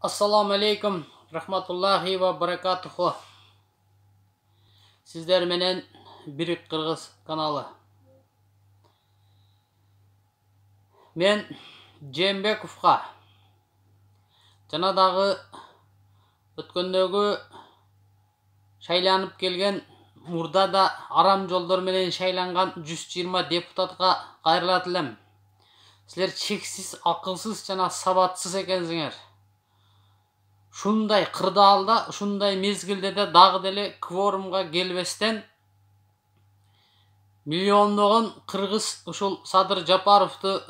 Assalamu alaikum rahmatullahi va barakatuhu. Sizler menen Birik Kırgız kanalı. Men Jembekovga jana dagы өткөндөгү шайланып келген мурда да арам жолдор менен шайланган 120 депутатка кайрылат элем. Силер чексиз акылсыз жана сабатсыз экенсиңер. Шундай кырдаалда, ушундай мезгилде де дагы деле кворумга келбестен миллиондогон кыргыз ушул Садыр Жапаровду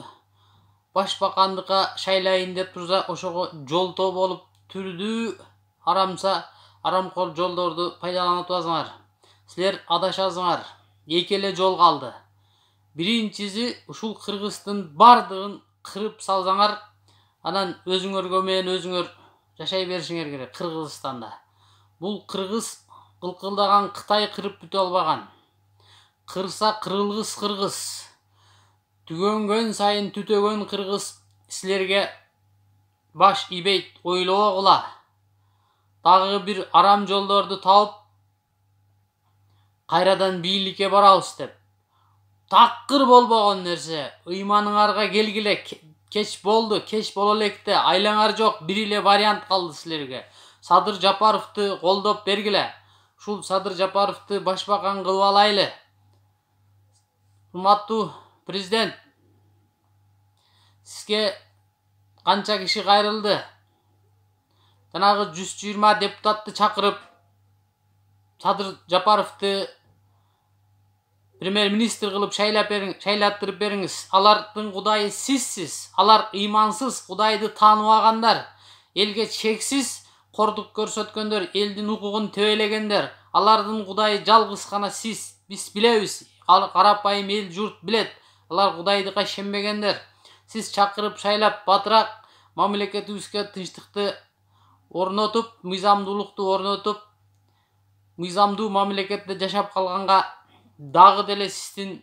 башбакандыкка шайлайын деп турса, ошого жолтоо болуп түрдүү арамкор жолдорду пайдаланып атасыңар. Силер адашасыңар. Эки эле жол калды. Биринчиси ушул кыргыздын бардыгын кырып салсаңар, анан өзүңөргө менен өзүңөр жашай беришиңер керек Кыргызстанда. Бул кыргыз кылкылдаган Кытай кырып бүтө албаган. Кырса кырылгыс кыргыз. Түгөнгөн сайын түтөгөн кыргыз силерге баш ийбейт, ойлогула. Дагы бир арам жолдорду тауып кайрадан бийликке барабыз деп. Такыр болбогон нерсе, ыйманыңарга келгиле. Кеч болду, кеч боло электе, айлаңар жок, бир эле вариант калды силерге. Садыр Жапаровду колдоп бергиле. Ушул Садыр Жапаровду башбакан кылып алайлы. Урматтуу президент, сизге канча киши кайрылды? Жанагы 120 депутатты чакырып, Садыр Жапаровду премьер-министр кылып шайлаттырып бериңиз. Алардын кудайы сизсиз. Алар ыймансыз, кудайды тааныбагандар, элге чексиз кордук көрсөткөндөр, элдин укугун төбөлөгөндөр. Алардын кудайы жалгыз гана сиз. Биз билебиз. Карапайым эл журт билет. Алар кудайдыкка ишенбегендер. Сиз чакырып шайлап батыраак мамлекетибизге тынчтыкты орнотуп, мыйзамдуулукту орнотуп, мыйзамдуу мамлекетте жашап калганга дагы деле сиздин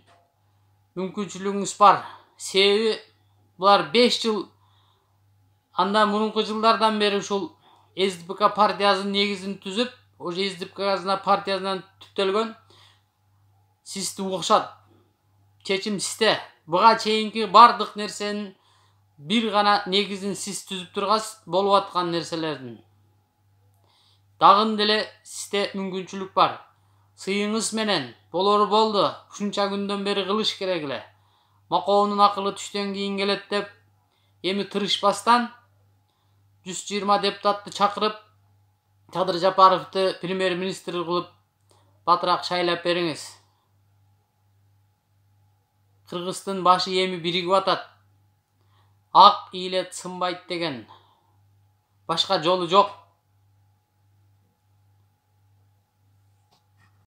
мүмкүнчүлүгүңүз бар. Себеби булар 5 жыл андан мурунку жылдардан бери ушул СДПК партиясынын негизин түзүп, ошо СДПК партиясынан түптөлгөн. Сизди угушат. Чечим сизде. Буга чейинки бардык нерсенин бир гана негизин сиз түзүп тургас, болуп аткан нерселердин. Дагы деле сизде мүмкүнчүлүк бар. Сыйыңыз менен болору болду. Ушунча күндөн бери кылыш керек эле. Макоонун акылы түштөн кийин келет деп эми тырышпастан 120 депутатты чакырып, Садыр Жапаровду премьер-министр кылып батыраак шайлап бериңиз. Кыргыздын башы эми биригип атат. Ак ийлет сынбайт деген. Башка жолу жок.